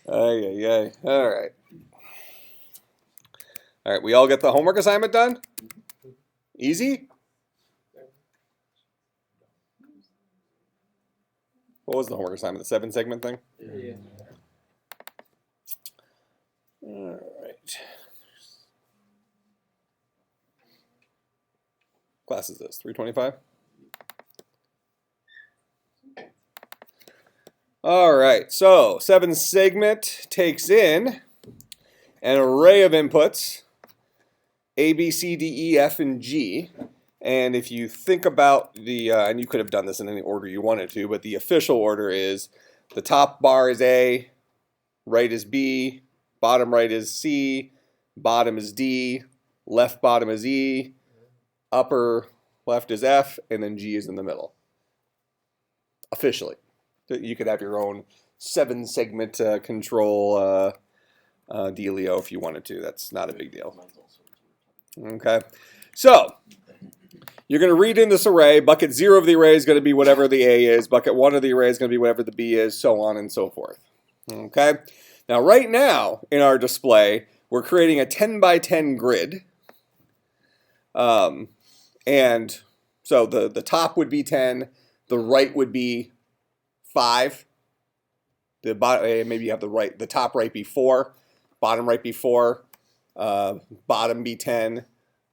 Ay. All right. All right, we all get the homework assignment done? Easy? What was the homework assignment? The 7-segment thing? Yeah. All right. Class is this, 325? All right, so 7-segment takes in an array of inputs, A, B, C, D, E, F, and G. And if you think about the, and you could have done this in any order you wanted to, but the official order is the top bar is A, right is B, bottom right is C, bottom is D, left bottom is E, upper left is F, and then G is in the middle. Officially. You could have your own 7-segment control dealio if you wanted to. That's not a big deal. Okay. So, you're going to read in this array. Bucket 0 of the array is going to be whatever the A is. Bucket 1 of the array is going to be whatever the B is, so on and so forth. Okay. Now, right now in our display, we're creating a 10 by 10 grid. And so the top would be 10. The right would be 5. The bottom, maybe you have the top right be 4. Bottom right be 4. Bottom be 10.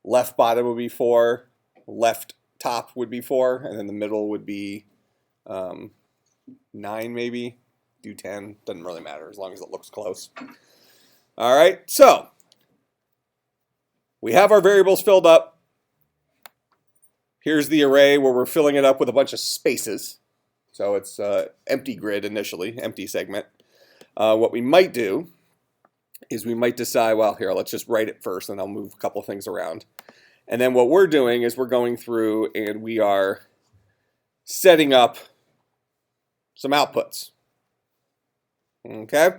Left bottom would be 4. Left top would be 4. And then the middle would be 9 maybe. Do 10. Doesn't really matter as long as it looks close. All right. So we have our variables filled up. Here's the array where we're filling it up with a bunch of spaces. So it's empty grid initially, empty segment. What we might do is we might decide, well, here, let's just write it first, and I'll move a couple things around. And then what we're doing is we're going through and we are setting up some outputs. Okay?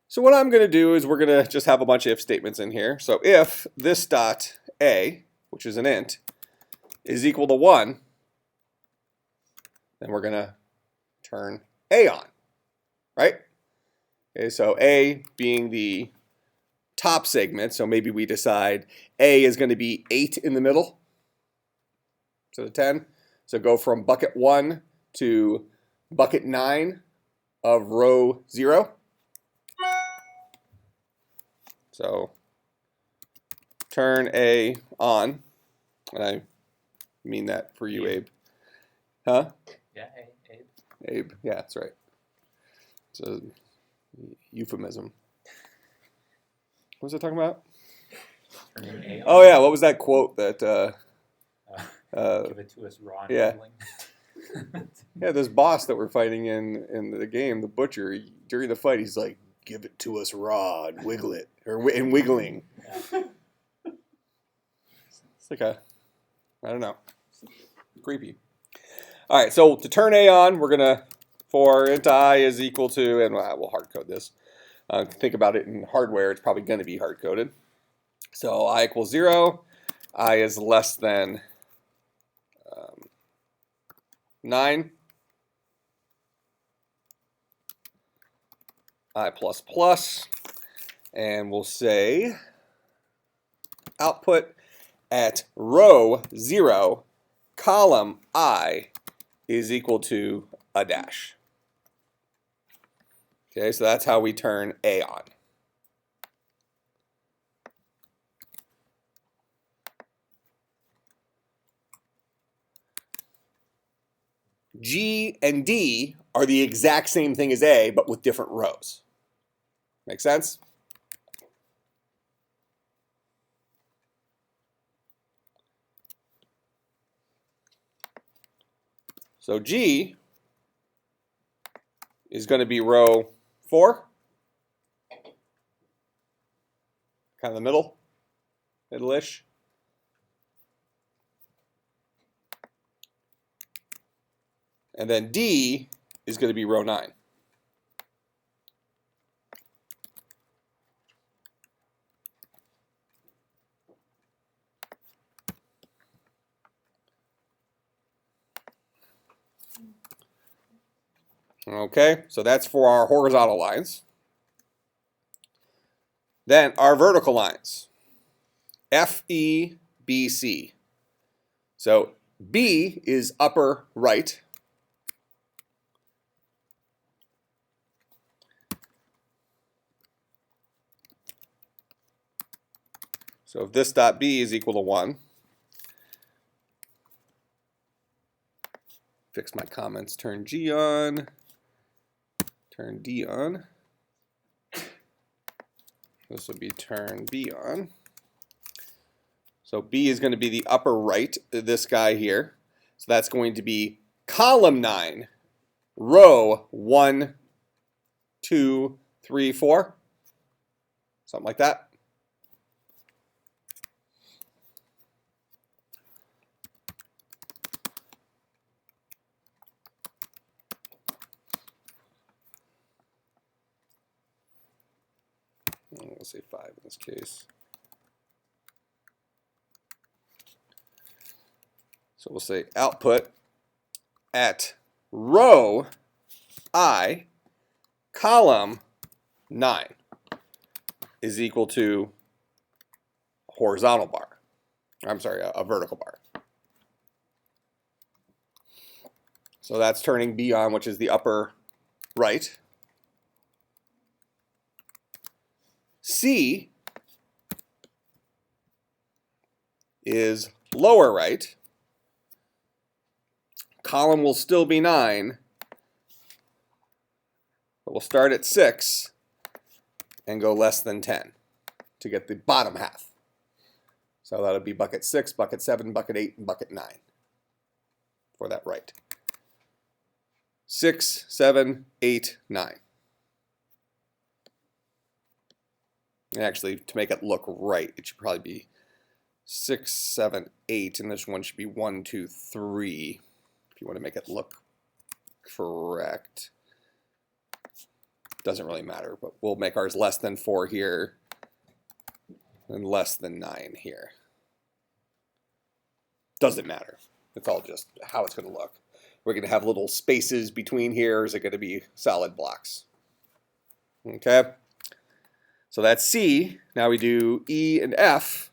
So what I'm going to do is we're going to just have a bunch of if statements in here. So if this dot A, which is an int, is equal to 1, then we're going to turn A on, right? Okay, so A being the top segment, so maybe we decide A is going to be 8 in the middle instead of 10. So go from bucket 1 to bucket 9 of row 0. So turn A on, and I mean that for you, Abe. Huh? Yeah, Abe. Abe, yeah, that's right. It's a euphemism. What was I talking about? Oh yeah, what was that quote that? Give it to us raw and yeah. wiggling. Yeah, this boss that we're fighting in the game, the butcher. During the fight, he's like, "Give it to us raw and wiggle it," and wiggling. Yeah. It's like I don't know, creepy. All right, so to turn A on, we're gonna for int I is equal to, and we'll hard code this. Think about it in hardware; it's probably going to be hard coded. So I equals 0, I is less than 9, I plus plus, and we'll say output at row 0, column I is equal to a dash. Okay, so that's how we turn A on. G and D are the exact same thing as A, but with different rows. Make sense? So G is going to be row 4, kind of the middle-ish. And then D is going to be row 9. Okay, so that's for our horizontal lines. Then our vertical lines, F, E, B, C. So B is upper right. So if this dot B is equal to 1, fix my comments, turn G on, turn D on. This would be turn B on. So B is going to be the upper right, this guy here. So that's going to be column 9, row 1, 2, 3, 4. Something like that. We'll say 5 in this case. So we'll say output at row I, column 9 is equal to a horizontal bar. I'm sorry, a vertical bar. So that's turning B on, which is the upper right. C is lower right. Column will still be 9, but we'll start at 6 and go less than 10 to get the bottom half. So that'll be bucket 6, bucket 7, bucket 8, and bucket 9 for that right. 6, 7, 8, 9. And actually, to make it look right, it should probably be 6, 7, 8, and this one should be 1, 2, 3. If you want to make it look correct. Doesn't really matter, but we'll make ours less than 4 here and less than 9 here. Doesn't matter. It's all just how it's going to look. We're going to have little spaces between here. Is it going to be solid blocks? Okay. So that's C. Now we do E and F.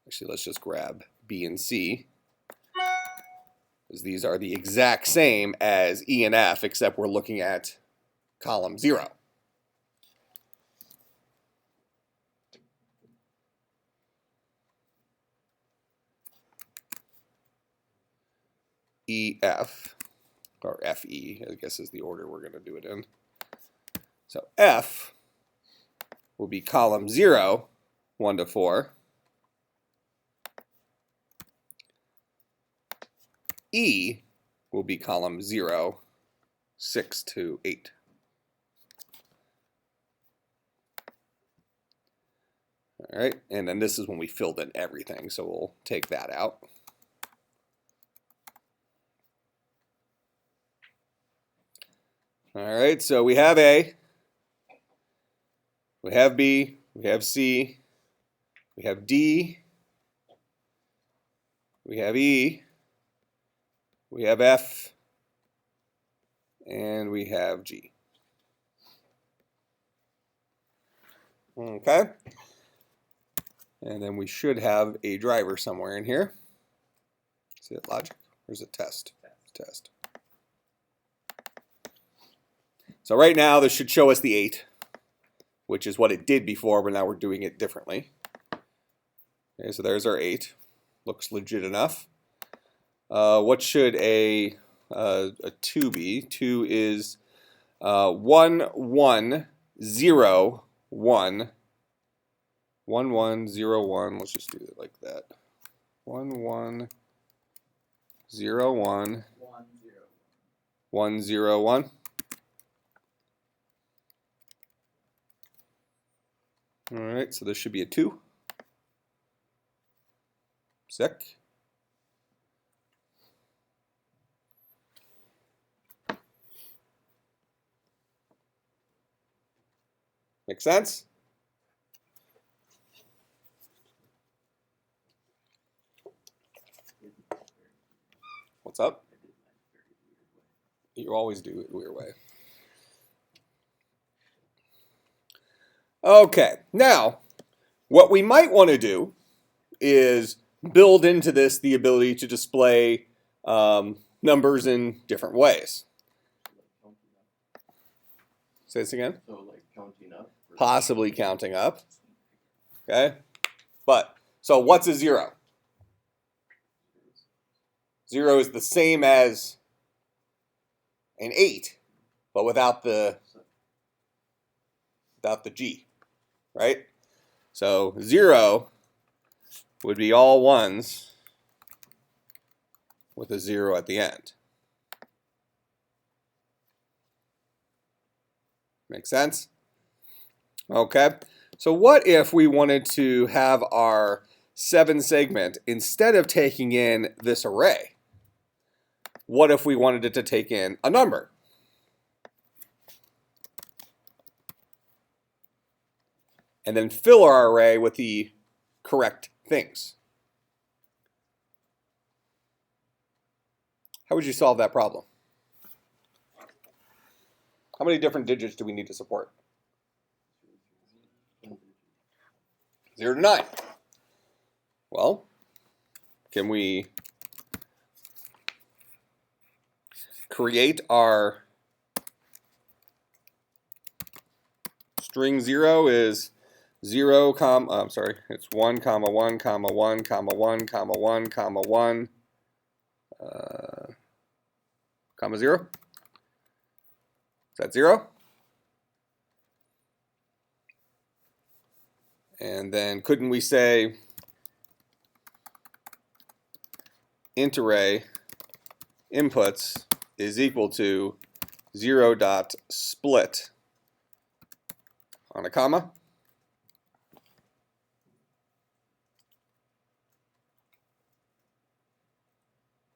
Actually, let's just grab B and C, because these are the exact same as E and F, except we're looking at column 0. EF, or FE, I guess is the order we're going to do it in. So F will be column 0, 1 to 4. E will be column 0, 6 to 8. All right, and then this is when we filled in everything, so we'll take that out. All right, so we have A, we have B, we have C, we have D, we have E, we have F, and we have G. Okay. And then we should have a driver somewhere in here. Is it logic or is it test? Test. So right now this should show us the 8, which is what it did before, but now we're doing it differently. Okay, so there's our 8. Looks legit enough. What should a 2 be? 2 is 1, 1, 0, 1. 1, 1, 0, 1. Let's just do it like that. 1, 1, 0, 1. 1, 0, 1. All right, so this should be a 2. Sick. Make sense? What's up? You always do it a weird way. Okay, now what we might want to do is build into this the ability to display numbers in different ways. Say this again? So like counting up? Possibly counting up. Okay? But, so what's a 0? 0 is the same as an 8, but without the G, right? So 0 would be all ones with a 0 at the end. Make sense? Okay. So what if we wanted to have our 7 segment, instead of taking in this array, what if we wanted it to take in a number? And then fill our array with the correct things. How would you solve that problem? How many different digits do we need to support? 0 to 9. Well, can we create our string 0 is 0, I'm sorry, it's 1, 1, 1, 1, 1, 1, 1, 0. Is that 0? And then couldn't we say int array inputs is equal to 0 dot split on a comma?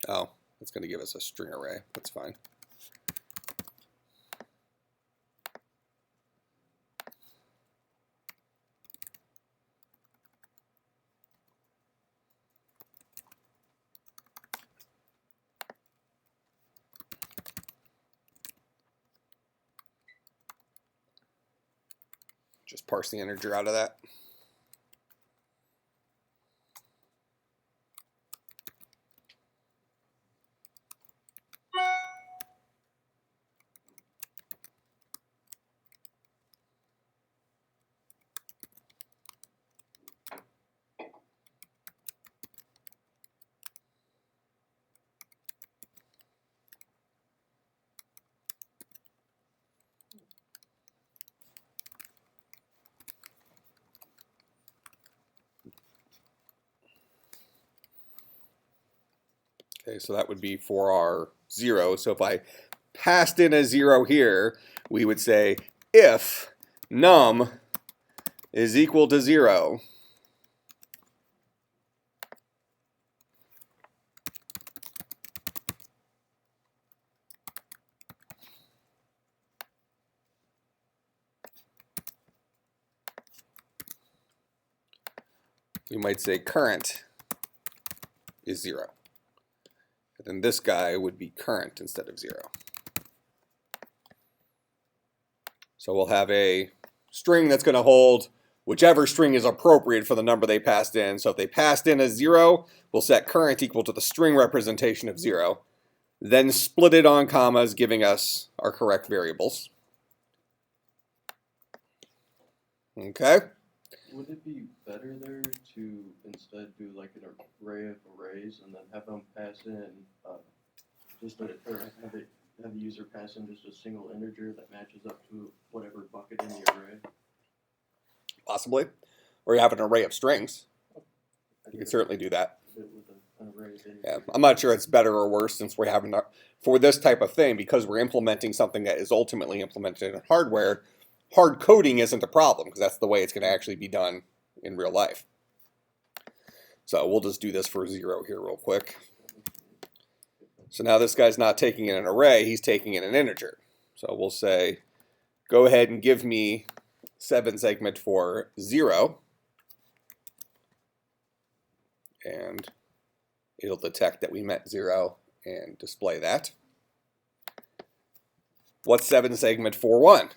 Oh, that's going to give us a string array. That's fine. Just parse the integer out of that. Okay, so that would be for our 0. So if I passed in a 0 here, we would say if num is equal to 0, we might say current is 0. And then this guy would be current instead of 0. So we'll have a string that's going to hold whichever string is appropriate for the number they passed in. So if they passed in a 0, we'll set current equal to the string representation of 0, then split it on commas, giving us our correct variables. Okay. Would it be better there to instead do like an array of arrays and then have them pass in have the user pass in just a single integer that matches up to whatever bucket in the array? Possibly. Or you have an array of strings. You can certainly do that. With an array of Yeah, I'm not sure it's better or worse since we're having for this type of thing, because we're implementing something that is ultimately implemented in hardware. Hard coding isn't a problem because that's the way it's going to actually be done in real life. So we'll just do this for 0 here real quick. So now this guy's not taking in an array, he's taking in an integer. So we'll say, go ahead and give me 7 segment for 0. And it'll detect that we meant 0 and display that. What's 7 segment 4-1?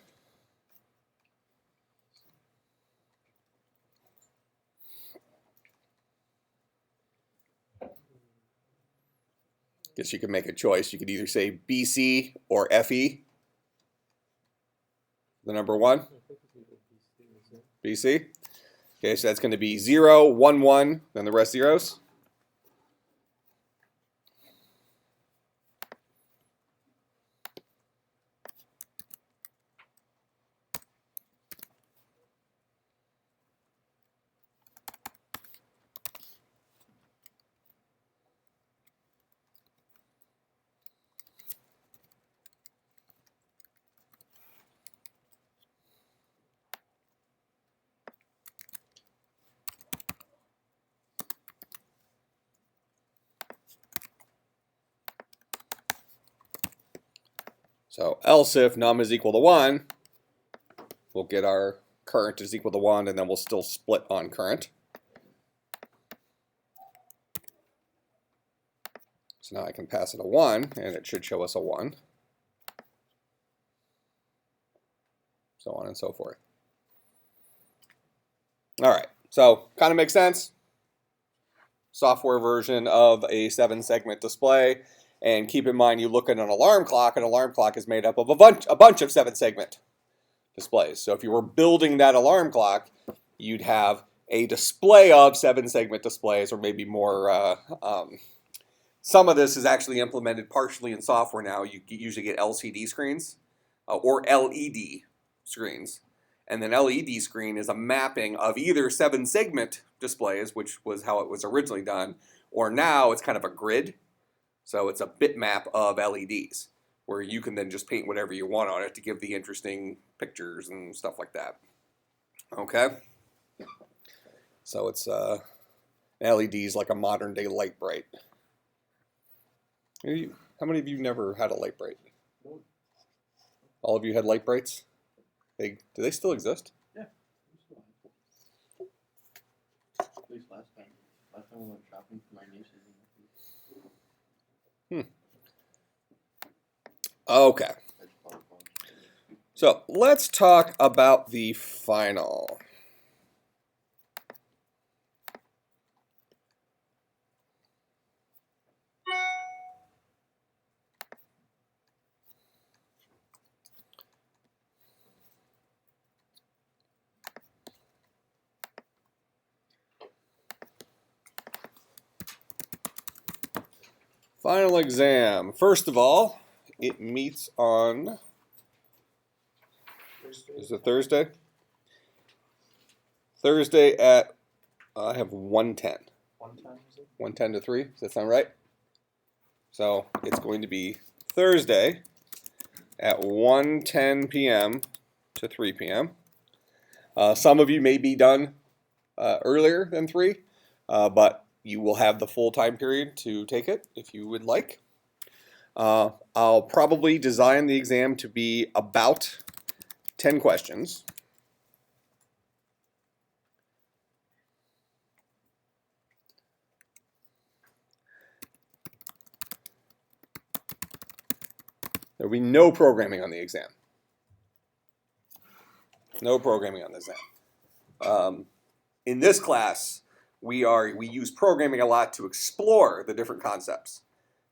Guess you could make a choice. You could either say BC or FE. The number 1? BC. Okay, so that's going to be 0, 1, 1, then the rest zeros. So else if num is equal to 1, we'll get our current is equal to 1, and then we'll still split on current. So now I can pass it a 1, and it should show us a 1. So on and so forth. All right, so kind of makes sense. Software version of a 7-segment display. And keep in mind, you look at an alarm clock. An alarm clock is made up of a bunch of 7-segment displays. So if you were building that alarm clock, you'd have a display of 7-segment displays, or maybe more. Some of this is actually implemented partially in software now. You usually get LCD screens or LED screens. And then LED screen is a mapping of either 7-segment displays, which was how it was originally done, or now it's kind of a grid. So it's a bitmap of LEDs, where you can then just paint whatever you want on it to give the interesting pictures and stuff like that. Okay? So it's LEDs like a modern day light bright. How many of you never had a light bright? All of you had light brights? Do they still exist? Yeah. At least last time. Last time we went shopping for my nieces and nephews. Okay. So let's talk about the final. Final exam. First of all, it meets on, is it Thursday? Thursday at, I have 1:10. 1:10, is it? 1:10 to 3, does that sound right? So it's going to be Thursday at 1:10 p.m. to 3 p.m. Some of you may be done earlier than 3, but you will have the full time period to take it if you would like. I'll probably design the exam to be about 10 questions. There will be no programming on the exam. No programming on the exam. In this class, we use programming a lot to explore the different concepts,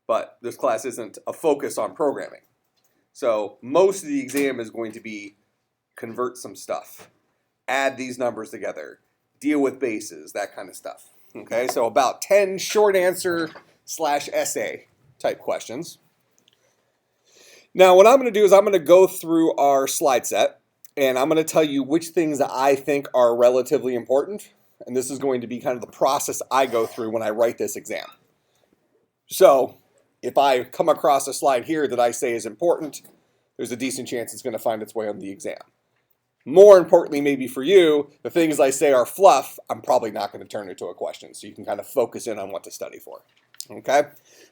but this class isn't a focus on programming. So most of the exam is going to be convert some stuff, add these numbers together, deal with bases, that kind of stuff. Okay, so about 10 short answer / essay type questions. Now what I'm going to do is I'm going to go through our slide set, and I'm going to tell you which things that I think are relatively important. And this is going to be kind of the process I go through when I write this exam. So if I come across a slide here that I say is important, there's a decent chance it's going to find its way on the exam. More importantly, maybe for you, the things I say are fluff, I'm probably not going to turn into a question. So you can kind of focus in on what to study for. Okay?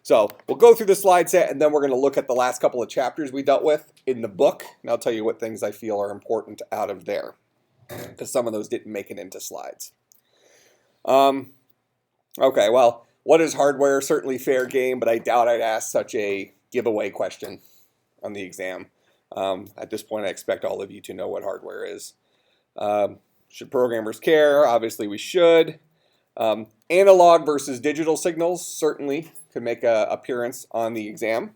So we'll go through the slide set, and then we're going to look at the last couple of chapters we dealt with in the book. And I'll tell you what things I feel are important out of there, because some of those didn't make it into slides. Okay, well, what is hardware? Certainly fair game, but I doubt I'd ask such a giveaway question on the exam. At this point, I expect all of you to know what hardware is. Should programmers care? Obviously, we should. Analog versus digital signals certainly could make an appearance on the exam.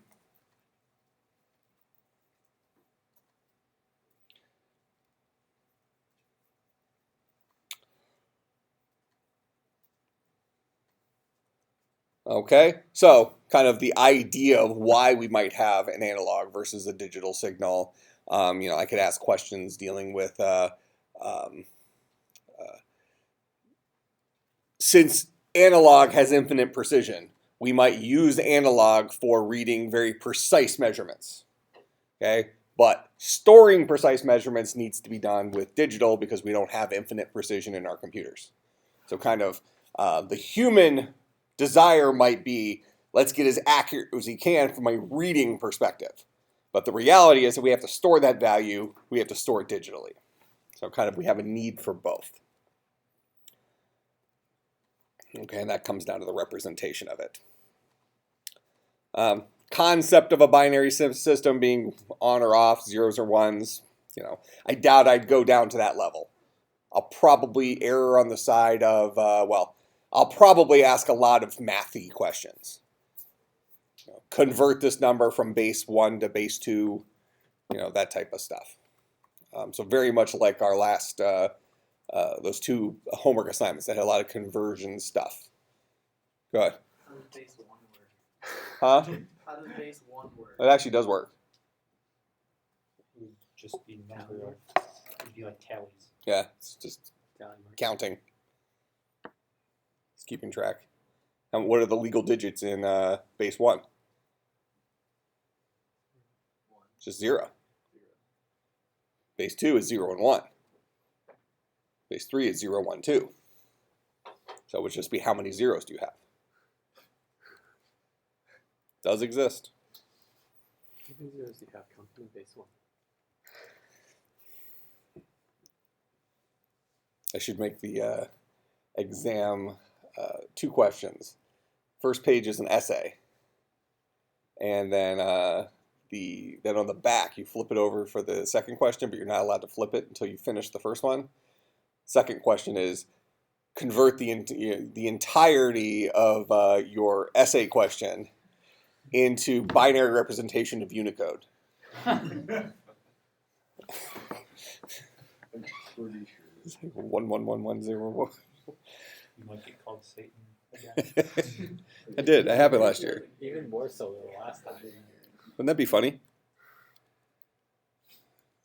Okay, so kind of the idea of why we might have an analog versus a digital signal. I could ask questions dealing with since analog has infinite precision, we might use analog for reading very precise measurements. Okay, but storing precise measurements needs to be done with digital because we don't have infinite precision in our computers. So kind of the human desire might be, let's get as accurate as we can from a reading perspective. But the reality is that we have to store that value, we have to store it digitally. So kind of we have a need for both. Okay, and that comes down to the representation of it. Concept of a binary system being on or off, zeros or ones, I doubt I'd go down to that level. I'll probably err on the side of, I'll probably ask a lot of mathy questions. Convert this number from base 1 to base 2, that type of stuff. So very much like our last, those 2 homework assignments that had a lot of conversion stuff. Go ahead. How does base 1 work? Huh? How does base 1 work? It actually does work. It would just be number of, it'd be like tallies. Yeah, it's just Tally mark. counting. It's keeping track. And what are the legal digits in base 1? Just 0. Base 2 is 0 and 1. Base 3 is 0, 1, 2. So it would just be how many zeros do you have? Does exist. How many zeros do you have counting in base 1? I should make the exam 2 questions. First page is an essay. And then then on the back, you flip it over for the second question, but you're not allowed to flip it until you finish the first one. Second question is convert the entirety of your essay question into binary representation of Unicode. I'm pretty sure. It's like 111110. You might get called Satan again. I did. That happened last year. Even more so than the last time. Wouldn't that be funny?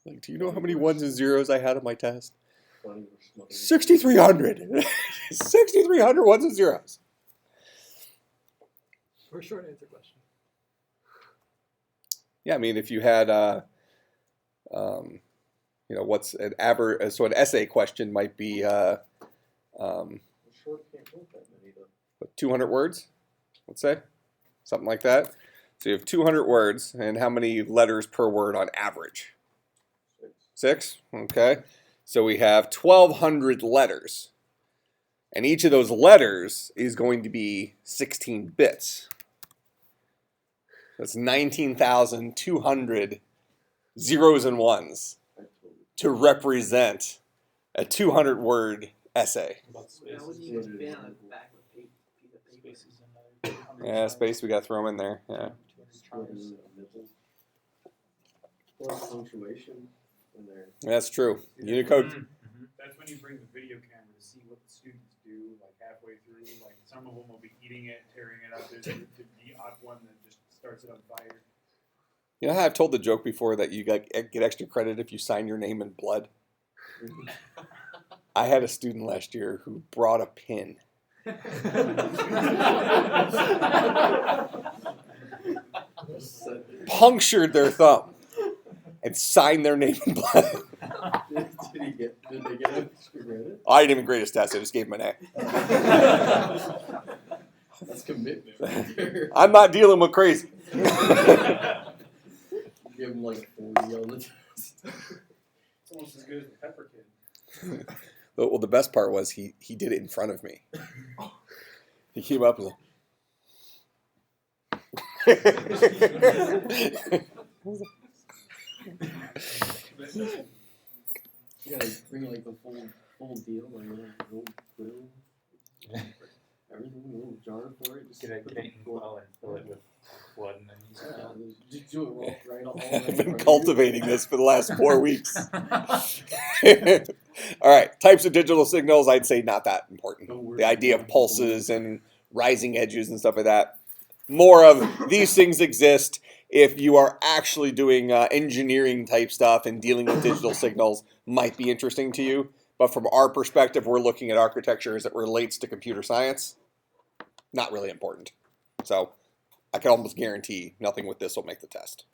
Like, do you know how many ones and zeros I had on my test? 6,300. 6,300 ones and zeros. For a short answer question. Yeah, I mean, if you had, what's an average? So an essay question might be, Short can't hold that many though. 200 words, let's say, something like that. So you have 200 words, and how many letters per word on average? 6. Okay. So we have 1,200 letters, and each of those letters is going to be 16 bits. That's 19,200 zeros and ones to represent a 200-word essay. About That spaces. wouldn't even fit on the back of a piece of paper. Spaces and other 200 Yeah, space, we got to throw them in there. Yeah. 200 tries. Plus punctuation in there. That's true. Unicode. Mm-hmm. That's when you bring the video camera to see what the students do, like halfway through. Like some of them will be eating it, tearing it up. There's the odd one that just starts it on fire. You know how I've told the joke before that you get extra credit if you sign your name in blood? I had a student last year who brought a pin. Punctured their thumb and signed their name in blood. Did they get extra credit? I didn't even grade his test, I just gave him an A. That's commitment right there. I'm not dealing with crazy. Give him like 40 on the test. It's almost as good as the Pepper Kid. Well, the best part was he did it in front of me. He came up and was like, You gotta bring like the full deal, like a little grill, everything, a little jar for it. Just Get a put paint the well and fill it with blood and then use it. yeah, just do it right all I've right been for you. cultivating this for the last 4 weeks. All right, types of digital signals, I'd say not that important. Don't worry The idea about of pulses and rising edges and stuff like that. More of these things exist if you are actually doing engineering type stuff and dealing with digital signals might be interesting to you. But from our perspective, we're looking at architecture as it relates to computer science. Not really important. So I can almost guarantee nothing with this will make the test.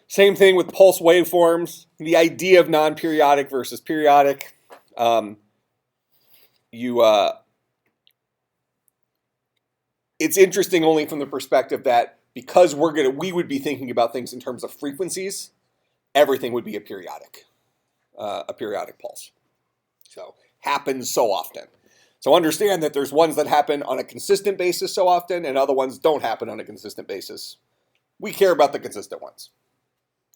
Same thing with pulse waveforms. The idea of non-periodic versus periodic. It's interesting only from the perspective that because we would be thinking about things in terms of frequencies, everything would be a periodic pulse. So happens so often. So understand that there's ones that happen on a consistent basis so often and other ones don't happen on a consistent basis. We care about the consistent ones.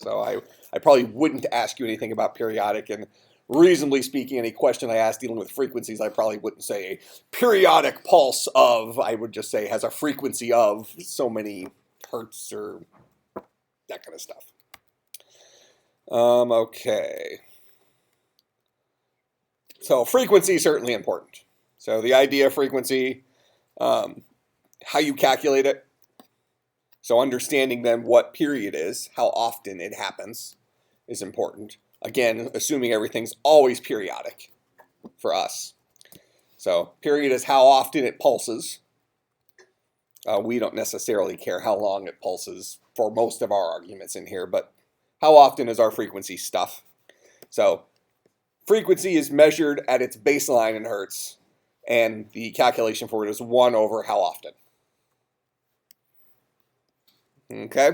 So I probably wouldn't ask you anything about periodic, and reasonably speaking, any question I ask dealing with frequencies, I probably wouldn't say a periodic pulse of, I would just say has a frequency of so many hertz or that kind of stuff. Okay. So frequency is certainly important. So the idea of frequency, how you calculate it. So understanding then what period is, how often it happens is important. Again, assuming everything's always periodic for us. So period is how often it pulses. We don't necessarily care how long it pulses for most of our arguments in here, but how often is our frequency stuff? So frequency is measured at its baseline in hertz, and the calculation for it is 1 over how often. Okay?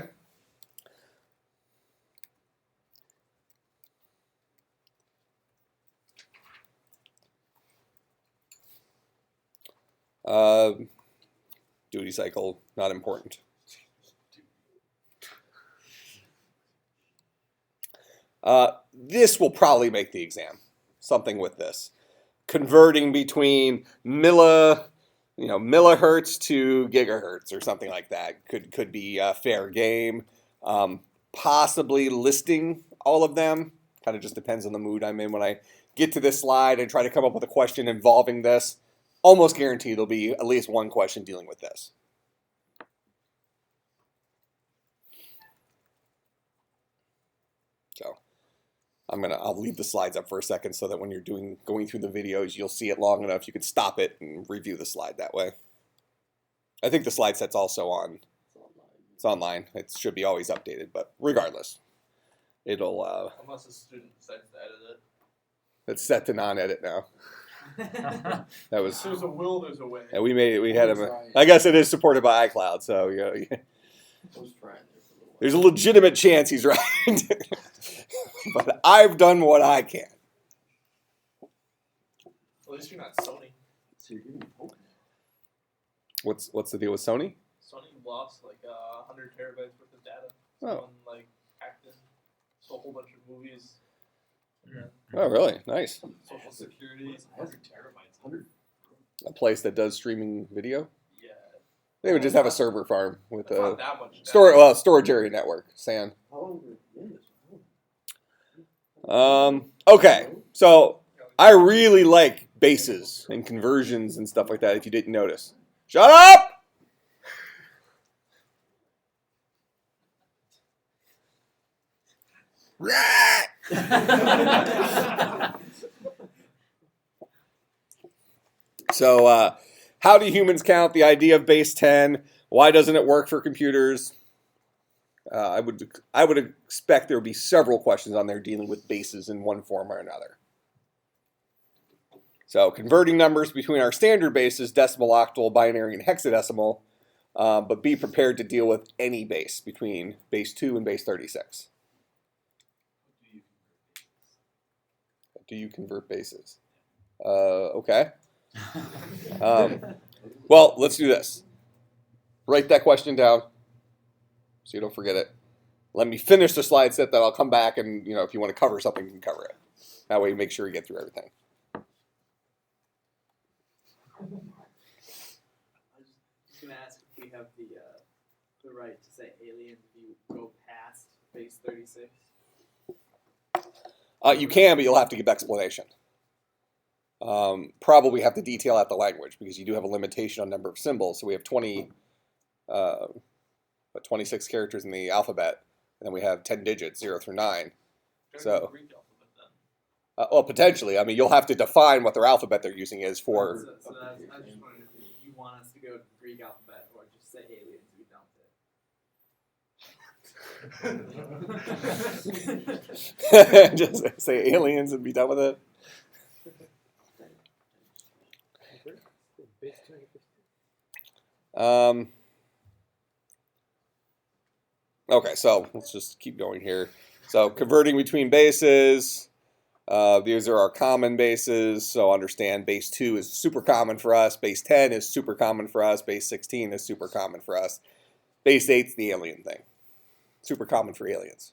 Duty cycle, not important. This will probably make the exam. Something with this. Converting between millihertz to gigahertz or something like that could be a fair game. Possibly listing all of them. Kind of just depends on the mood I'm in when I get to this slide and try to come up with a question involving this. Almost guaranteed there'll be at least one question dealing with this. So I'll leave the slides up for a second so that when you're going through the videos, you'll see it long enough you can stop it and review the slide that way. I think the slide set's also on. It's online. It should be always updated, but regardless, it'll. Unless a student decides to edit It's set to non-edit now. it. That was. There's a will, there's a way. And we made it. We had him. I guess it is supported by iCloud, so I was trying there for a little while. there's a legitimate chance he's right. But I've done what I can. At least you're not Sony. So you're giving me hope now. What's the deal with Sony? Sony lost like 100 terabytes worth of data. Oh. Someone like hacked in, stole a whole bunch of movies. Oh, really? Nice. Social Security. 100 terabytes. 100. A place that does streaming video. Yeah. They would just have a server farm with It's a not that much storage area network. SAN. How long were you in this? Okay, so I really like bases and conversions and stuff like that. If you didn't notice, shut up. So, how do humans count? The idea of base 10. Why doesn't it work for computers? I would expect there would be several questions on there dealing with bases in one form or another. So converting numbers between our standard bases, decimal, octal, binary, and hexadecimal, but be prepared to deal with any base between base 2 and base 36. Do you convert bases? Okay. Well, let's do this. write that question down so you don't forget it. Let me finish the slide set, then I'll come back and, if you want to cover something, you can cover it. That way you make sure you get through everything. I was just gonna ask if we have the right to say aliens if you go past base 36. You can, but you'll have to give explanation. Probably have to detail out the language because you do have a limitation on number of symbols. So we have 26 characters in the alphabet, and then we have 10 digits, 0 through 9. So, Greek alphabet then. well, potentially. I mean, you'll have to define what their alphabet they're using is for. So that's, I just wondered if you want us to go to the Greek alphabet or just say aliens we dumped it. Just say aliens and be done with it. Base 250. Okay, so let's just keep going here. So converting between bases. These are our common bases. So understand base 2 is super common for us. Base 10 is super common for us. Base 16 is super common for us. Base 8 is the alien thing. Super common for aliens.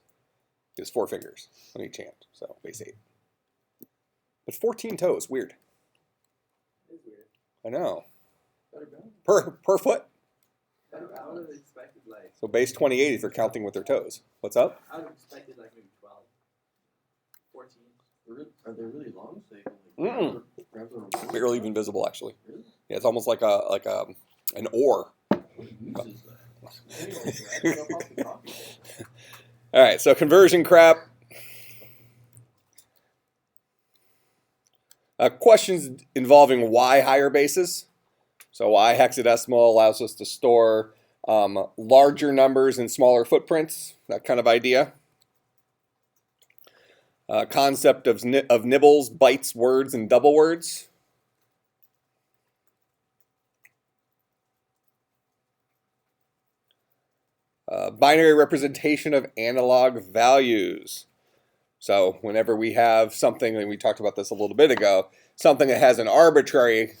It's 4 fingers on each hand. So base 8. But 14 toes, weird. It is weird. I know. Better go. Per foot. I would have expected like. So base 28 if you're counting with their toes. What's up? I would have expected like maybe 12, 14. Are they really long? So they Mm-mm. grab the Barely even visible, actually. Really? Yeah, it's almost like an oar. What uses that? Anyways, right? Go pop the coffee. All right, so conversion crap. Questions involving Y higher bases. So Y hexadecimal allows us to store larger numbers in smaller footprints, that kind of idea. Concept of nibbles, bytes, words, and double words. Binary representation of analog values. So whenever we have something, and we talked about this a little bit ago, something that has an arbitrary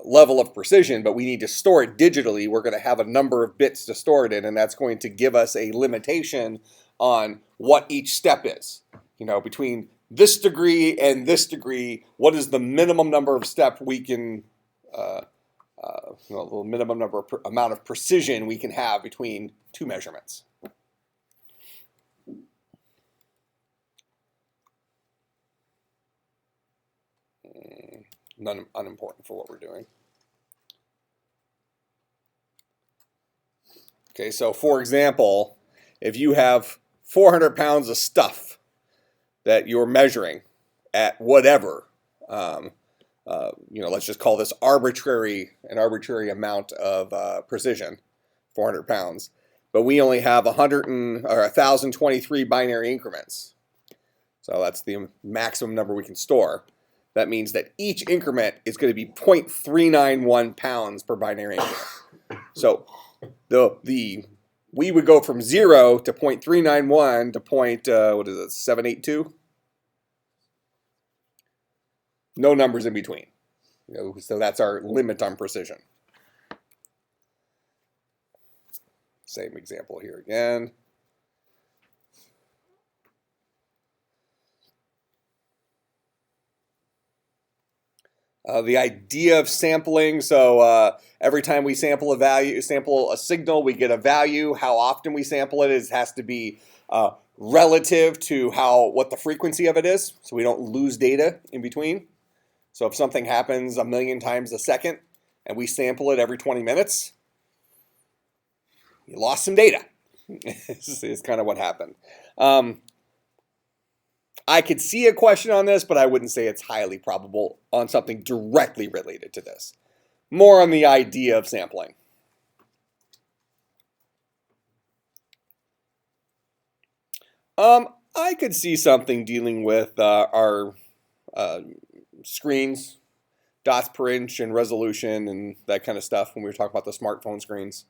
level of precision, but we need to store it digitally, we're going to have a number of bits to store it in, and that's going to give us a limitation on what each step is. Between this degree and this degree, what is the minimum number of steps we can, the minimum amount of precision we can have between two measurements. None unimportant for what we're doing. Okay, so for example, if you have 400 pounds of stuff that you're measuring at whatever, let's just call this an arbitrary amount of precision, 400 pounds, but we only have 1,023 binary increments. So that's the maximum number we can store. That means that each increment is going to be 0.391 pounds per binary increment. So we would go from 0 to 0.391 to 782? No numbers in between. So that's our limit on precision. Same example here again. The idea of sampling, so every time we sample a signal, we get a value. How often we sample it has to be relative to what the frequency of it is, so we don't lose data in between. So if something happens 1,000,000 times a second and we sample it every 20 minutes, you lost some data. This is kind of what happened. I could see a question on this, but I wouldn't say it's highly probable on something directly related to this. More on the idea of sampling. I could see something dealing with our screens, dots per inch and resolution and that kind of stuff when we were talking about the smartphone screens.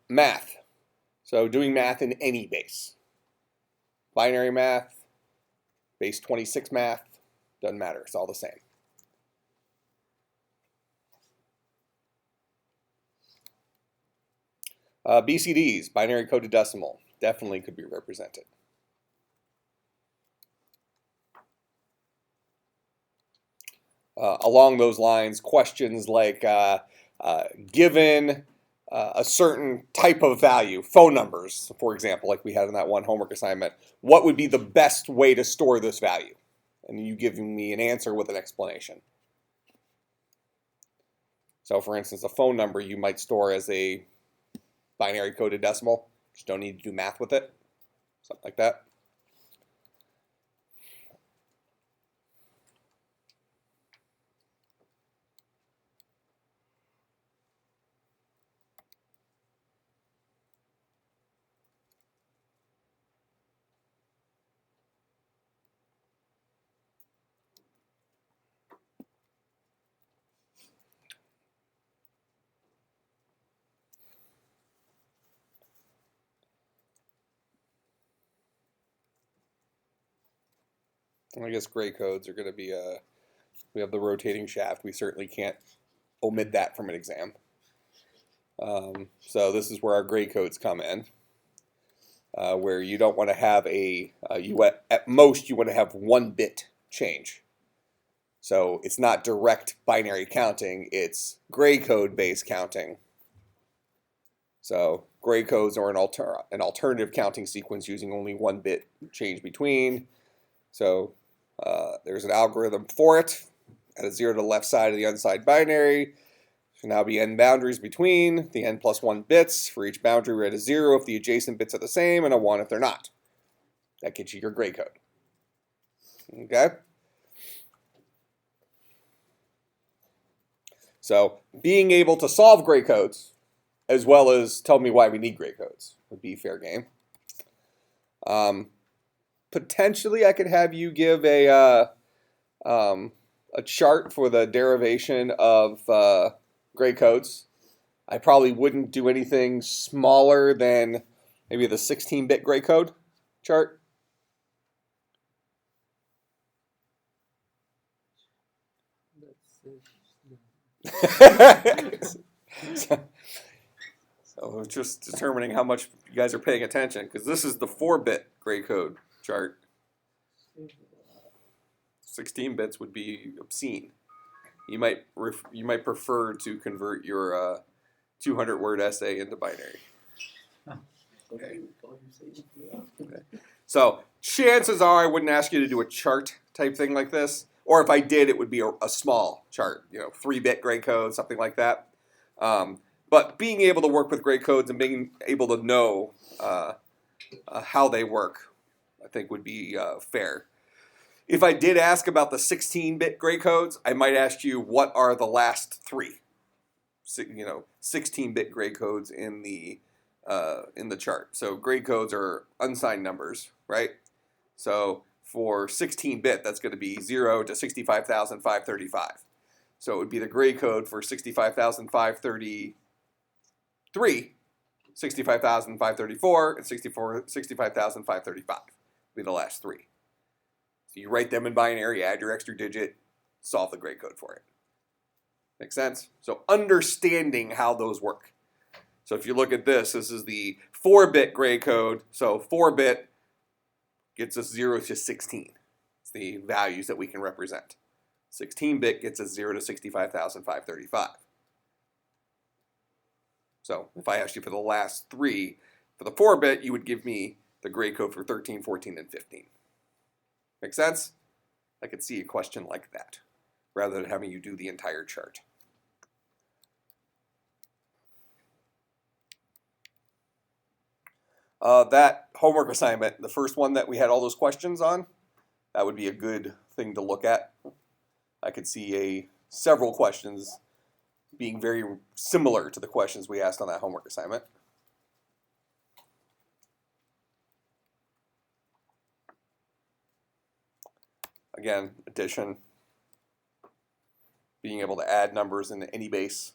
Math. So doing math in any base. Binary math, base 26 math, doesn't matter. It's all the same. BCDs, binary coded decimal, definitely could be represented. Along those lines, questions like given a certain type of value, phone numbers, for example, like we had in that one homework assignment, what would be the best way to store this value? And you giving me an answer with an explanation. So for instance, a phone number you might store as a binary coded decimal. Just don't need to do math with it. Something like that. I guess gray codes are going to be, we have the rotating shaft. We certainly can't omit that from an exam. So this is where our gray codes come in, where you don't want to have at most you want to have 1 bit change. So it's not direct binary counting, it's gray code based counting. So gray codes are an alternative counting sequence using only 1 bit change between. So there's an algorithm for it. At a 0 to the left side of the unsigned binary. Should now be n boundaries between the n plus 1 bits. For each boundary, we're at a 0 if the adjacent bits are the same, and a 1 if they're not. That gets you your gray code. Okay? So being able to solve gray codes, as well as tell me why we need gray codes, would be fair game. Potentially, I could have you give a chart for the derivation of gray codes. I probably wouldn't do anything smaller than maybe the 16-bit gray code chart. So just determining how much you guys are paying attention, because this is the 4-bit gray code chart. 16 bits would be obscene. You might prefer to convert your 200-word essay into binary. Okay. So chances are I wouldn't ask you to do a chart type thing like this, or if I did, it would be a small chart, 3-bit gray code, something like that. But being able to work with gray codes and being able to know how they work, I think would be fair. If I did ask about the 16-bit gray codes, I might ask you what are the last 3, 16-bit gray codes in the chart. So gray codes are unsigned numbers, right? So for 16-bit, that's going to be 0 to 65,535. So it would be the gray code for 65,533, 65,534, and 65,535 would be the last 3. So you write them in binary, add your extra digit, solve the gray code for it. Make sense? So understanding how those work. So if you look at this is the 4-bit gray code. So 4-bit gets us 0 to 16. It's the values that we can represent. 16-bit gets us 0 to 65,535. So if I asked you for the last 3, for the 4-bit, you would give me the gray code for 13, 14, and 15. Make sense? I could see a question like that, rather than having you do the entire chart. That homework assignment, the first one that we had all those questions on, that would be a good thing to look at. I could see several questions being very similar to the questions we asked on that homework assignment. Again, addition, being able to add numbers into any base.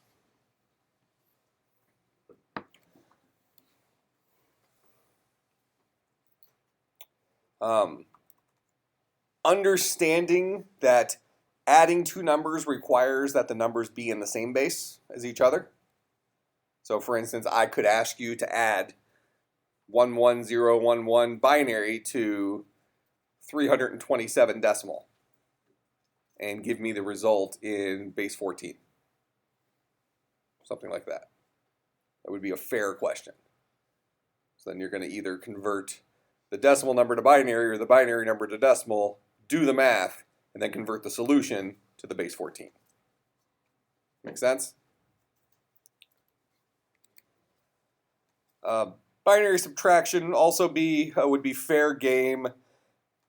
Understanding that adding two numbers requires that the numbers be in the same base as each other. So for instance, I could ask you to add 11011 binary to 327 decimal and give me the result in base 14. Something like that. That would be a fair question. So then you're going to either convert the decimal number to binary or the binary number to decimal, do the math, and then convert the solution to the base 14. Make sense? Binary subtraction also would be fair game.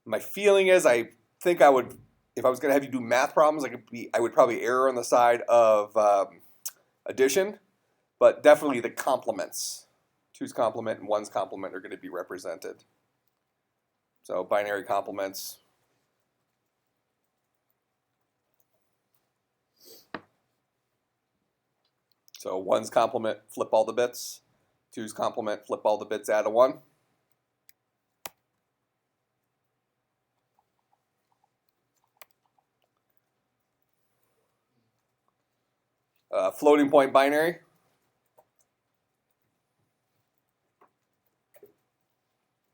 My feeling is I think I would, if I was going to have you do math problems, I would probably err on the side of addition, but definitely the complements. 2's complement and 1's complement are going to be represented. So binary complements. So 1's complement, flip all the bits. 2's complement, flip all the bits, add a 1. Floating point binary.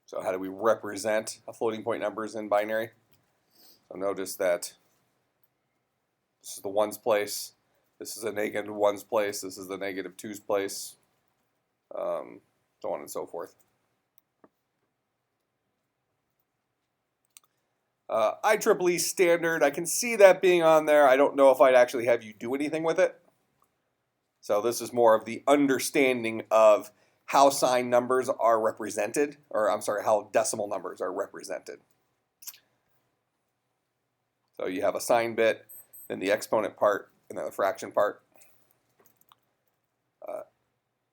So how do we represent a floating point numbers in binary? So notice that this is the 1's place. This is a negative 1's place. This is the negative 2's place. So on and so forth. IEEE standard, I can see that being on there. I don't know if I'd actually have you do anything with it. So this is more of the understanding of how sign numbers are represented, or I'm sorry, how decimal numbers are represented. So you have a sign bit, then the exponent part, and then the fraction part.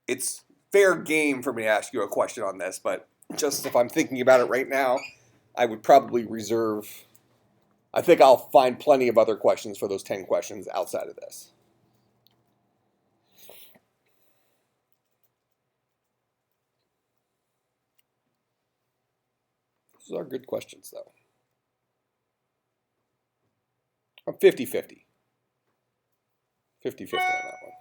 It's fair game for me to ask you a question on this, but just if I'm thinking about it right now, I would probably reserve, I think I'll find plenty of other questions for those 10 questions outside of this. Those are good questions, though. I'm 50-50. 50-50 on that one.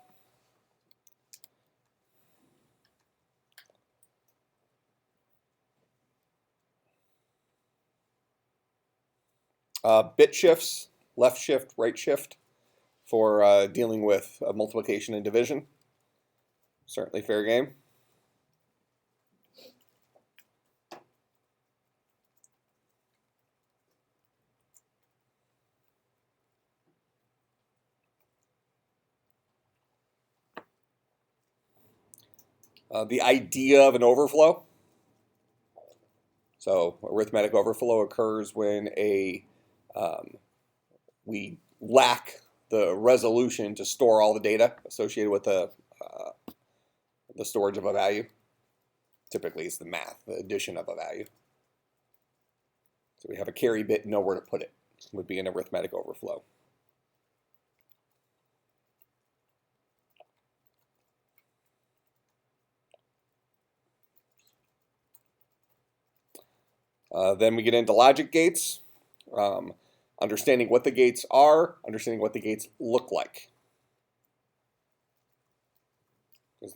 Bit shifts, left shift, right shift for dealing with multiplication and division. Certainly fair game. The idea of an overflow. So arithmetic overflow occurs when we lack the resolution to store all the data associated with the storage of a value. Typically, it's the math, the addition of a value. So we have a carry bit, nowhere to put it. It would be an arithmetic overflow. Then we get into logic gates, understanding what the gates are, understanding what the gates look like. Because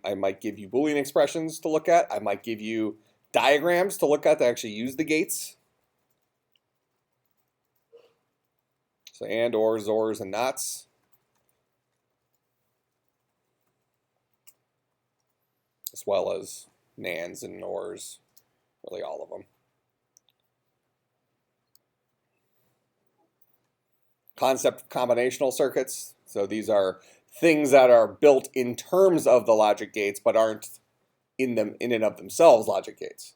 I might give you Boolean expressions to look at. I might give you diagrams to look at to actually use the gates. So and, or, ors, and nots. As well as nans and nors, really all of them. Concept of combinational circuits. So these are things that are built in terms of the logic gates, but aren't in and of themselves logic gates.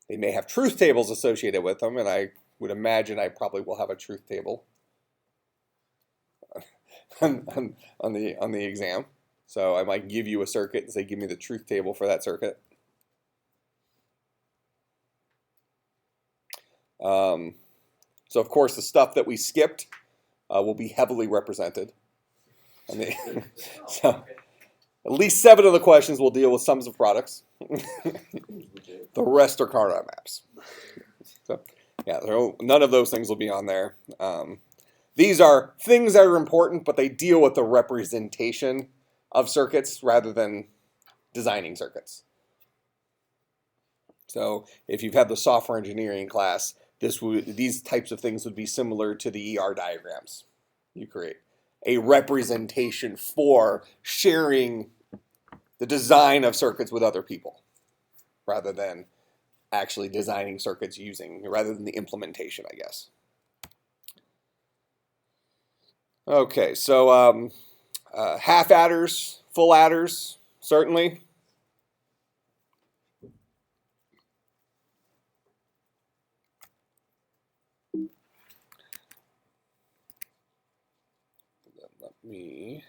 They may have truth tables associated with them, and I would imagine I probably will have a truth table on the exam. So I might give you a circuit and say, give me the truth table for that circuit. So of course the stuff that we skipped will be heavily represented. So at least 7 of the questions will deal with sums of products. The rest are Carnot maps. So, yeah, none of those things will be on there. These are things that are important, but they deal with the representation of circuits rather than designing circuits. So if you've had the software engineering class, these types of things would be similar to the ER diagrams you create. A representation for sharing the design of circuits with other people rather than actually designing circuits rather than the implementation, I guess. Okay, so half adders, full adders, certainly. Let me.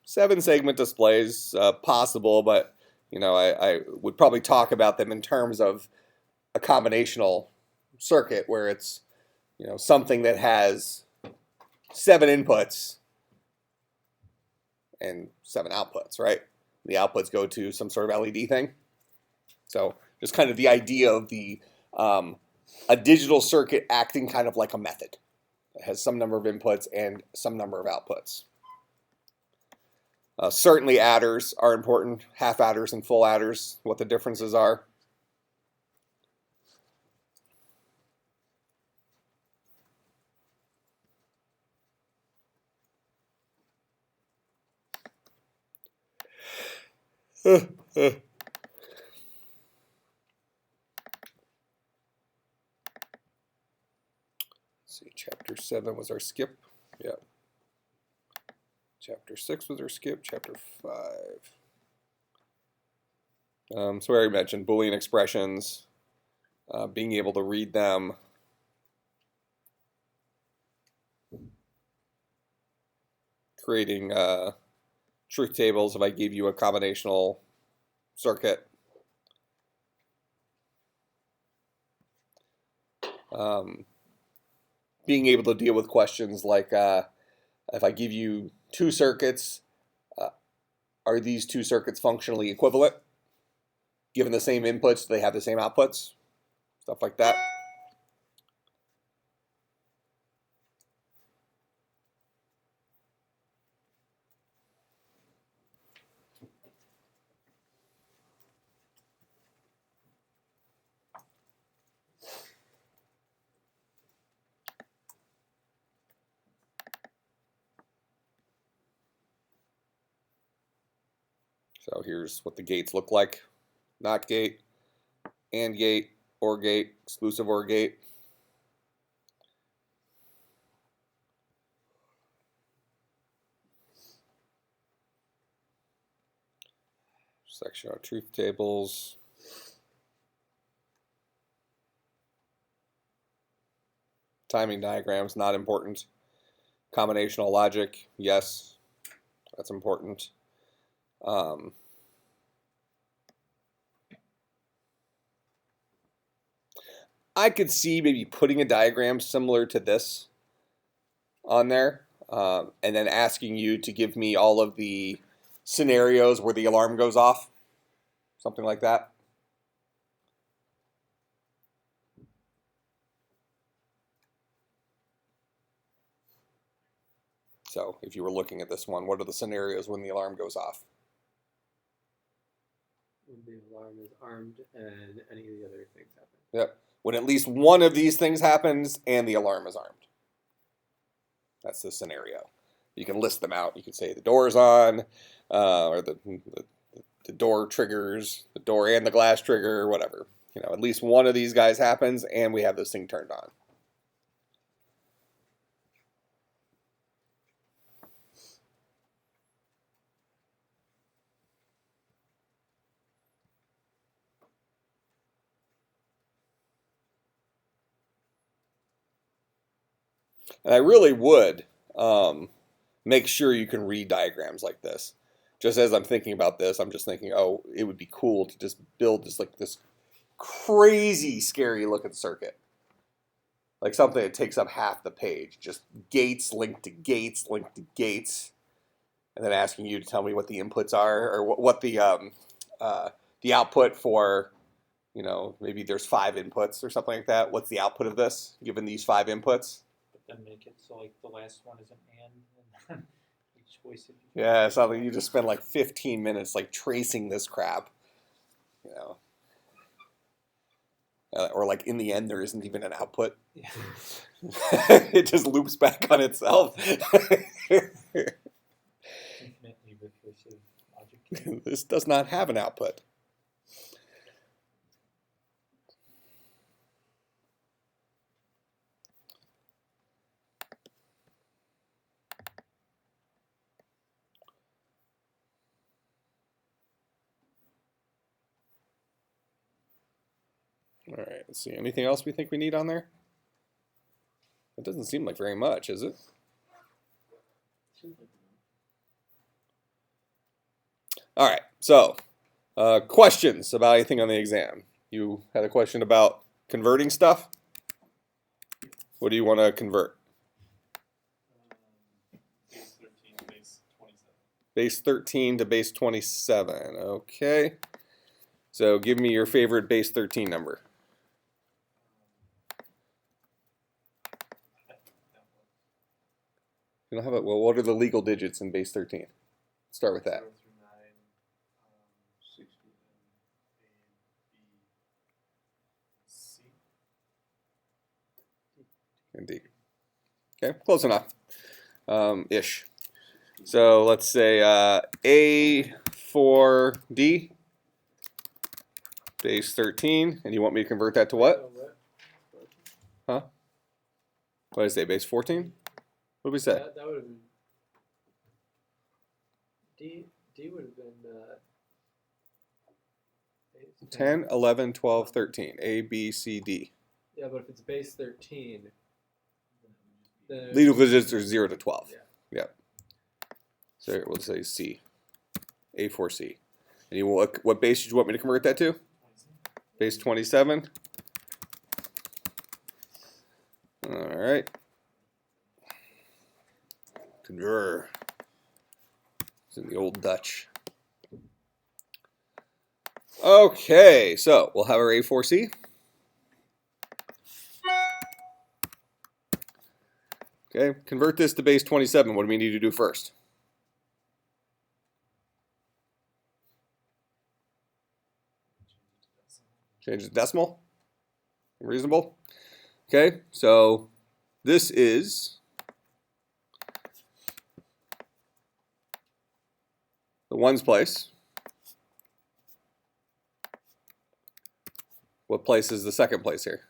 7-segment displays, possible, but I would probably talk about them in terms of a combinational circuit where it's something that has 7 inputs and 7 outputs, right? The outputs go to some sort of LED thing. So just kind of the idea of a digital circuit acting kind of like a method. It has some number of inputs and some number of outputs. Certainly adders are important, half adders and full adders, what the differences are. Let's see, chapter 7 was our skip. Yeah. Chapter 6 was our skip. Chapter 5. So I already mentioned Boolean expressions, being able to read them. Creating truth tables if I give you a combinational circuit. Being able to deal with questions like if I give you 2 circuits, are these 2 circuits functionally equivalent? Given the same inputs, do they have the same outputs? Stuff like that. So here's what the gates look like. Not gate, AND gate, OR gate, exclusive OR gate. Section on truth tables. Timing diagrams, not important. Combinational logic, yes, that's important. I could see maybe putting a diagram similar to this on there, and then asking you to give me all of the scenarios where the alarm goes off, something like that. So if you were looking at this one, what are the scenarios when the alarm goes off? When the alarm is armed and any of the other things happen. Yep. When at least one of these things happens and the alarm is armed. That's the scenario. You can list them out. You can say the door's on, or the door triggers, the door and the glass trigger, whatever. At least one of these guys happens and we have this thing turned on. And I really would make sure you can read diagrams like this. Just as I'm thinking about this, I'm just thinking, oh, it would be cool to just build this crazy, scary looking circuit. Like something that takes up half the page. Just gates linked to gates linked to gates. and then asking you to tell me what the inputs are, or what the output for, you know, maybe there's 5 inputs or something like that. What's the output of this, given these 5 inputs? But then make it so like the last one is an and then each choice. If you Yeah, it's something you just spend like 15 minutes like tracing this crap, you know. Or like in the end, there isn't even an output. Yeah. It just loops back on itself. Infinitely recursive logic. This does not have an output. All right, let's see. Anything else we think we need on there? It doesn't seem like very much, is it? Seems like All right, so questions about anything on the exam? You had a question about converting stuff? What do you want to convert? Base 13 to base 27. Base 13 to base 27. Okay. So give me your favorite base 13 number. You don't have it. Well, what are the legal digits in base 13? Start with that. 0 through 9, 60, and A, B, C. Indeed. Okay, close enough. Ish. So let's say A4D, base 13, and you want me to convert that to what? Huh? What did I say, base 14? What did we say? That would have been D would have been 10, 11, 12, 13. A, B, C, D. Yeah, but if it's base 13, then Legal digits are 0 to 12. Yeah. Yep. So we'll say C. A4C. And you what base did you want me to convert that to? Base 27. All right. Conjure. It's in the old Dutch. Okay, so we'll have our A4C. Okay, convert this to base 27. What do we need to do first? Change the decimal. Reasonable. Okay, so this is the ones place. What place is the second place here?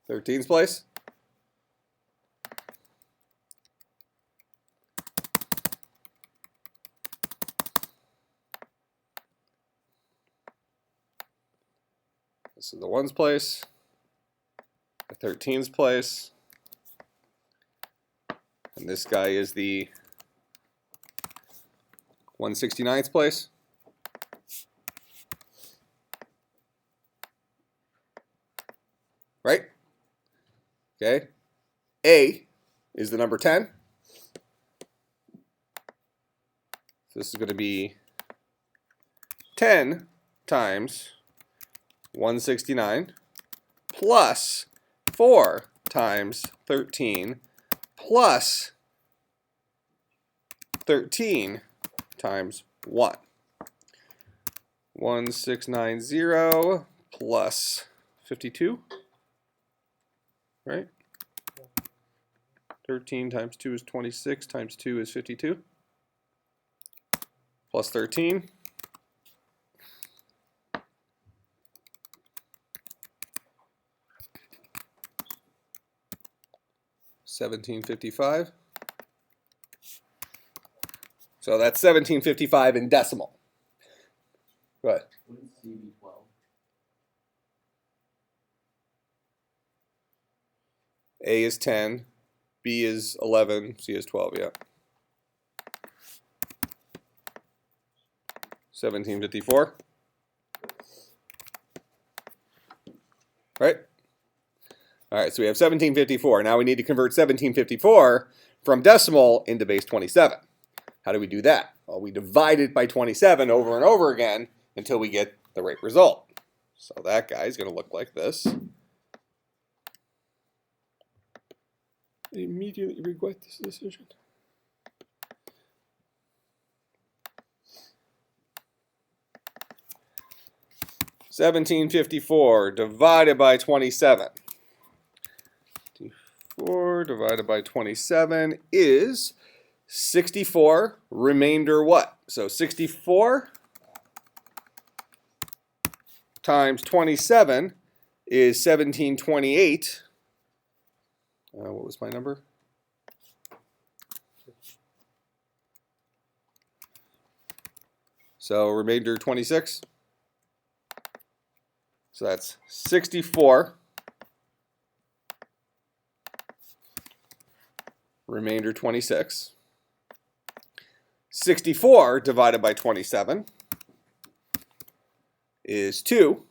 Thirteen's place. This is the ones place. The 13's place. And this guy is the 169th place. Right? Okay. A is the number 10. So this is going to be 10 times 169 plus 4 times 13 plus 13 times 1. 1690 plus 52, right? 13 times 2 is 26, times 2 is 52, plus 13. $17.55. So that's $17.55 in decimal. Go ahead. Wouldn't C be 12? A is 10, B is 11, C is 12, yeah. 1754. Right? All right, so we have 1754. Now we need to convert 1754 from decimal into base 27. How do we do that? Well, we divide it by 27 over and over again until we get the right result. So that guy is going to look like this. I immediately regret this decision. $17.54 divided by 27. 4 divided by 27 is 64, remainder what? So 64 times 27 is 1728. What was my number? So remainder 26. So that's 64. Remainder 26. 64 divided by 27 is 2.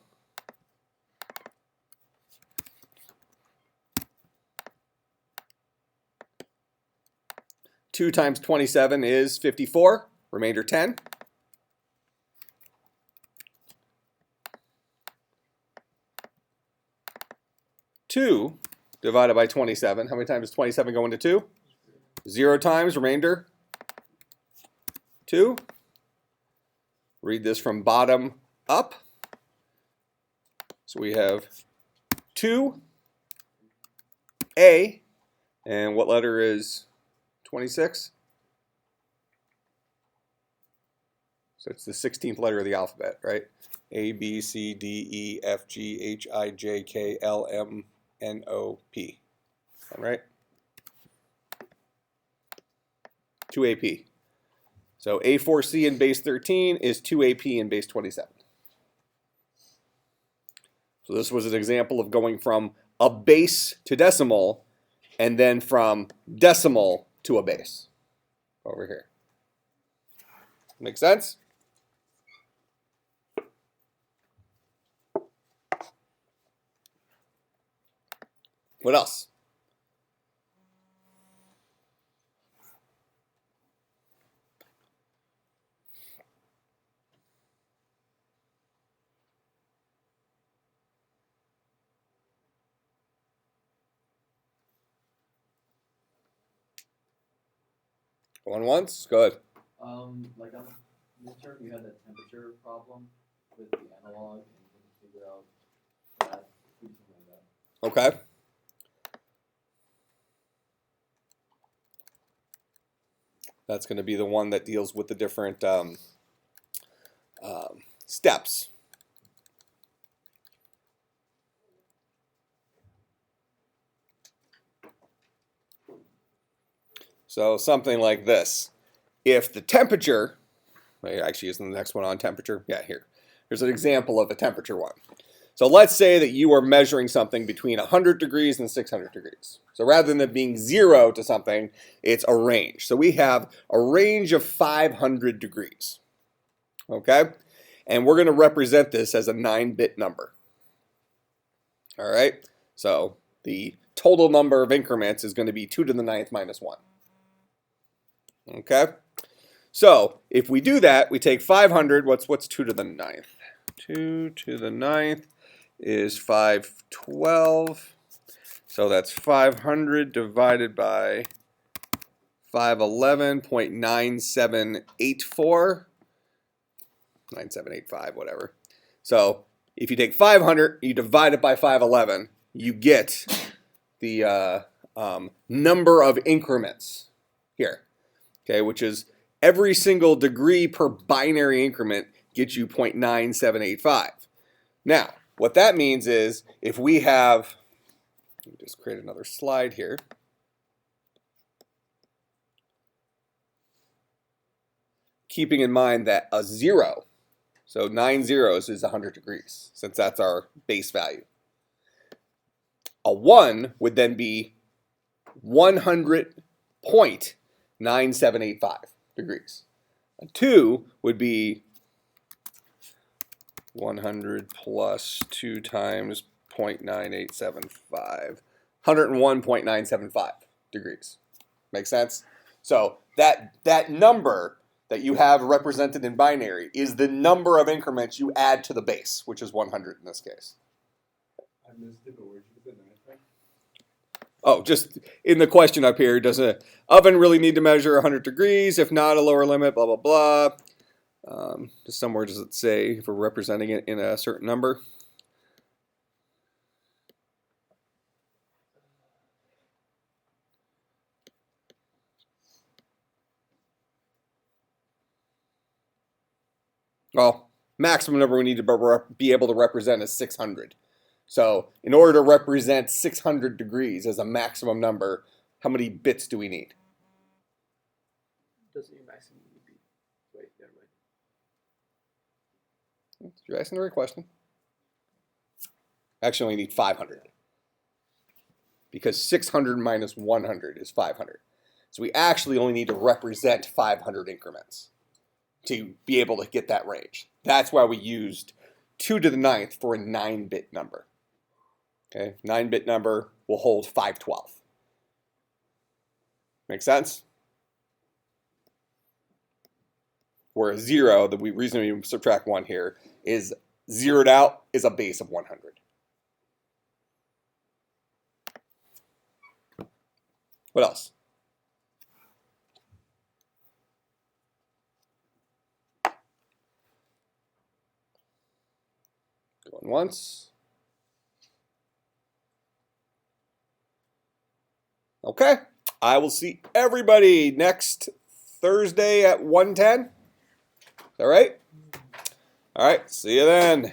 Two times 27 is 54. Remainder 10. Two divided by 27. How many times does 27 go into 2? 0 times, remainder 2. Read this from bottom up. So we have 2A, and what letter is 26? So it's the 16th letter of the alphabet, right? A, B, C, D, E, F, G, H, I, J, K, L, M, N, O, P. All right? 2AP. So A4C in base 13 is 2AP in base 27. So this was an example of going from a base to decimal and then from decimal to a base over here. Make sense? What else? Going once? Good. Like on midterm, we had a temperature problem with the analog, and we couldn't figure out that. We did something like that. Okay. That's going to be the one that deals with the different steps. So something like this. If the temperature, actually isn't the next one on temperature? Yeah, here. Here's an example of a temperature one. So let's say that you are measuring something between 100 degrees and 600 degrees. So rather than it being 0 to something, it's a range. So we have a range of 500 degrees. Okay? And we're going to represent this as a 9-bit number. All right? So the total number of increments is going to be 2 to the 9th minus 1. Okay? So if we do that, we take 500. What's 2 to the 9th? 2 to the 9th is 512. So that's 500 divided by 511.9784. 9785, whatever. So if you take 500, you divide it by 511, you get the number of increments here. Okay, which is every single degree per binary increment gets you 0.9785. Now, what that means is if we have, let me just create another slide here. Keeping in mind that a 0, so 9 zeros is 100 degrees, since that's our base value. A 1 would then be 100.9785 degrees. A 2 would be 100 plus 2 times 0.9875. 101.975 degrees. Make sense? So that number that you have represented in binary is the number of increments you add to the base, which is 100 in this case. I missed it, but where'd you put the knife from? Oh, just in the question up here, does an oven really need to measure 100 degrees? If not, a lower limit, blah, blah, blah. Just somewhere does it say if we're representing it in a certain number? Well, maximum number we need to be able to represent is 600. So in order to represent 600 degrees as a maximum number, how many bits do we need? Doesn't your maximum need to be? Wait, never mind. You're asking the right question. Actually, only need 500. Because 600 minus 100 is 500. So we actually only need to represent 500 increments to be able to get that range. That's why we used 2 to the 9th for a 9-bit number. Okay, 9-bit number will hold 512. Make sense? Whereas 0, the reason we subtract 1 here, is zeroed out is a base of 100. What else? Going once. Okay. I will see everybody next Thursday at 1:10. Is that right? All right. See you then.